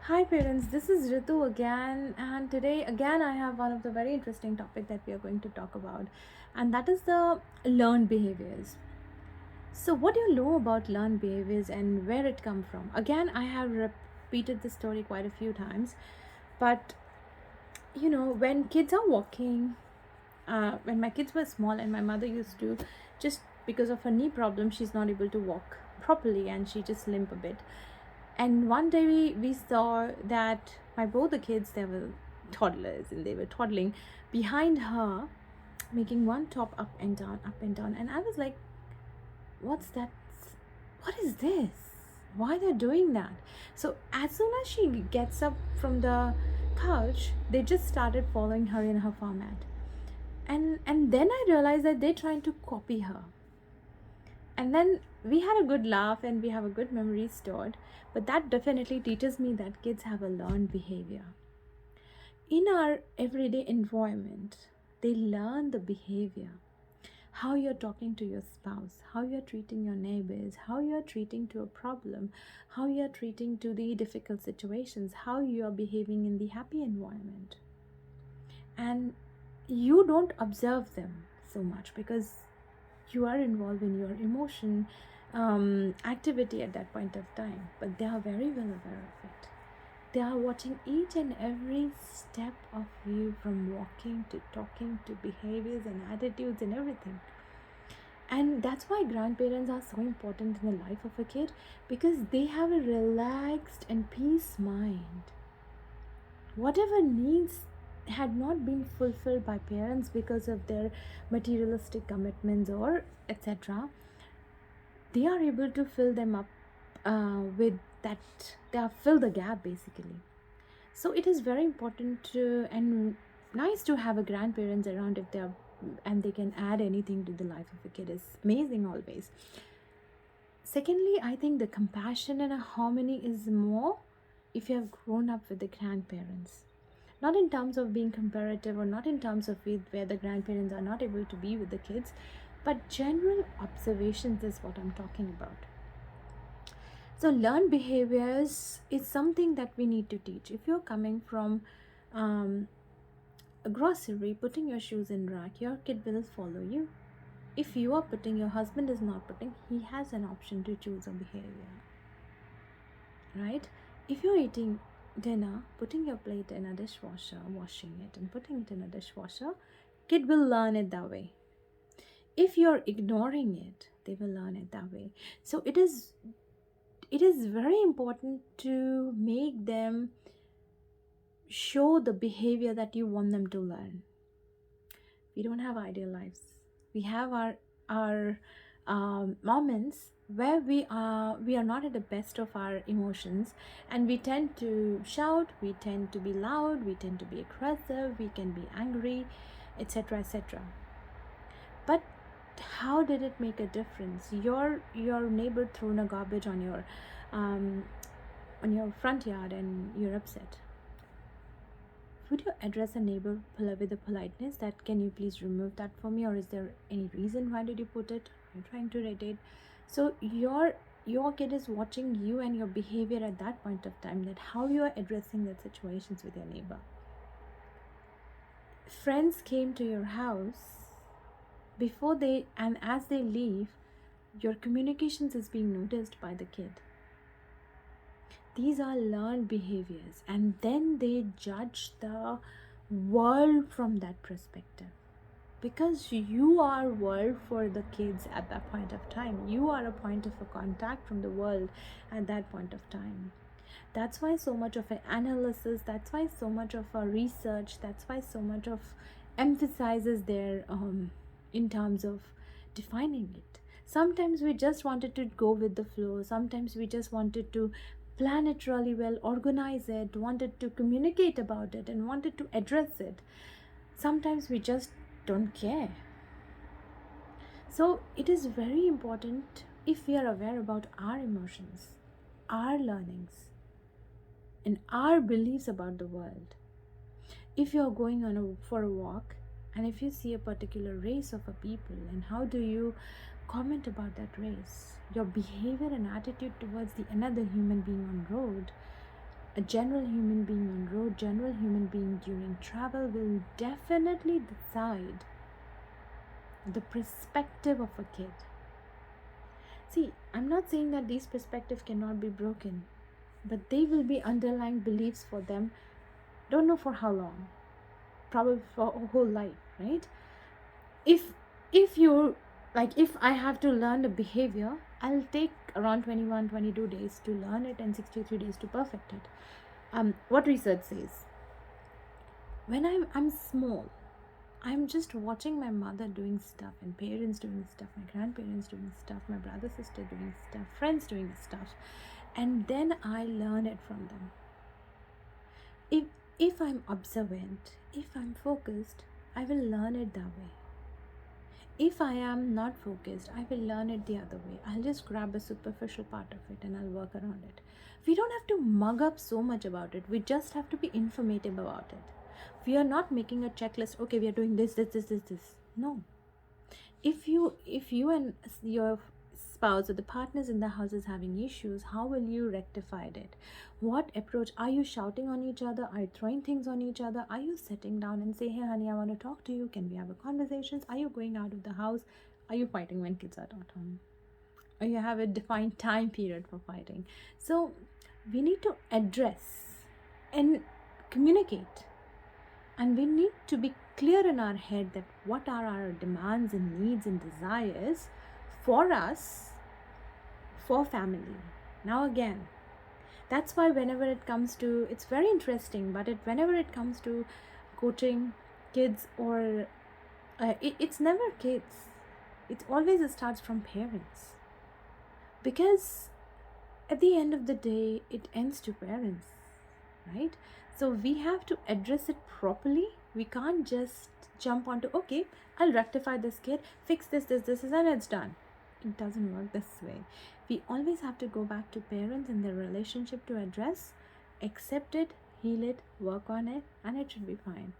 Hi parents, this is Ritu again, and today again I have one of the very interesting topic that we are going to talk about, and that is the learned behaviors. So, what do you know about learned behaviors and where it come from? Again, I have repeated this story quite a few times, but when kids are walking, when my kids were small, and my mother used to just because of her knee problem, she's not able to walk properly, and she just limp a bit. And one day we saw that my both the kids, they were toddlers and they were toddling behind her, making one top up and down, up and down. And I was like, what's that? What is this? Why they're doing that? So as soon as she gets up from the couch, they just started following her in her format. And then I realized that they're trying to copy her. And then we had a good laugh and we have a good memory stored, but that definitely teaches me that kids have a learned behavior in our everyday environment. They learn the behavior, how you're talking to your spouse, how you're treating your neighbors, how you're treating to a problem, how you're treating to the difficult situations, how you are behaving in the happy environment. And you don't observe them so much because you are involved in your emotion activity at that point of time, but they are very well aware of it. They are watching each and every step of you, from walking to talking to behaviors and attitudes and everything. And that's why grandparents are so important in the life of a kid, because they have a relaxed and peace mind. Whatever needs had not been fulfilled by parents because of their materialistic commitments or etc., they are able to fill them up with that. They are fill the gap basically. So it is very important to and nice to have a grandparents around if they are, and they can add anything to the life of a kid is amazing always. Secondly, I think the compassion and a harmony is more if you have grown up with the grandparents, not in terms of being comparative or not in terms of where the grandparents are not able to be with the kids, but general observations is what I'm talking about. So learned behaviors is something that we need to teach. If you're coming from um, a grocery, putting your shoes in rack, your kid will follow you. If you are putting, your husband is not putting, he has an option to choose a behavior, right? If you're eating dinner, putting your plate in a dishwasher, washing it and putting it in a dishwasher, kid will learn it that way. If you're ignoring it, they will learn it that way. So it is very important to make them show the behavior that you want them to learn. We don't have ideal lives. We have our moments where we are not at the best of our emotions, and we tend to shout, we tend to be loud, we tend to be aggressive, we can be angry, etc., etc. But how did it make a difference? Your neighbor thrown a garbage um, on your front yard and you're upset. Would you address a neighbor with a politeness that, can you please remove that for me, or is there any reason why did you put it? I'm trying to irritate. So your kid is watching you and your behavior at that point of time, that how you are addressing that situations with your neighbor. Friends came to your house, before they and as they leave, your communications is being noticed by the kid. These are learned behaviors, and then they judge the world from that perspective, because you are world for the kids at that point of time. You are a point of a contact from the world at that point of time. That's why so much of an analysis, that's why so much of a research, that's why so much of emphasizes there in terms of defining it. Sometimes we just wanted to go with the flow, sometimes we just wanted to plan it really well, organize it, wanted to communicate about it and wanted to address it. Sometimes we just don't care. So it is very important, if we are aware about our emotions, our learnings, and our beliefs about the world. If you're going for a walk, and if you see a particular race of a people, and how do you comment about that race? Your behavior and attitude towards the another human being on road A general human being on road, general human being during travel will definitely decide the perspective of a kid. See, I'm not saying that these perspectives cannot be broken, but they will be underlying beliefs for them, don't know for how long, probably for a whole life, right? If you like, if I have to learn the behavior, I'll take around 21, 22 days to learn it and 63 days to perfect it. What research says, when I'm small, I'm just watching my mother doing stuff and parents doing stuff, my grandparents doing stuff, my brother, sister doing stuff, friends doing stuff, and then I learn it from them. If I'm observant, if I'm focused, I will learn it that way. If I am not focused, I will learn it the other way. I'll just grab a superficial part of it and I'll work around it. We don't have to mug up so much about it. We just have to be informative about it. We are not making a checklist, okay, we are doing this. No. If you and your spouse or the partners in the house is having issues, how will you rectify it? What approach? Are you shouting on each other? Are you throwing things on each other? Are you sitting down and say, hey honey, I want to talk to you, can we have a conversation? Are you going out of the house? Are you fighting when kids are not home? Or you have a defined time period for fighting? So we need to address and communicate, and we need to be clear in our head that what are our demands and needs and desires for us, for family. Now again, that's why whenever it comes to, it's very interesting, but whenever it comes to coaching kids, or it's never kids, it always starts from parents, because at the end of the day it ends to parents, right? So we have to address it properly. We can't just jump onto, okay, I'll rectify this kid, fix this, and it's done. It doesn't work this way. We always have to go back to parents and their relationship to address, accept it, heal it, work on it, and it should be fine.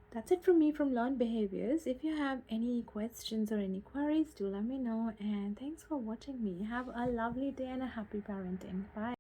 That's it from me from Learn Behaviors. If you have any questions or any queries, do let me know. And thanks for watching me. Have a lovely day and a happy parenting. Bye.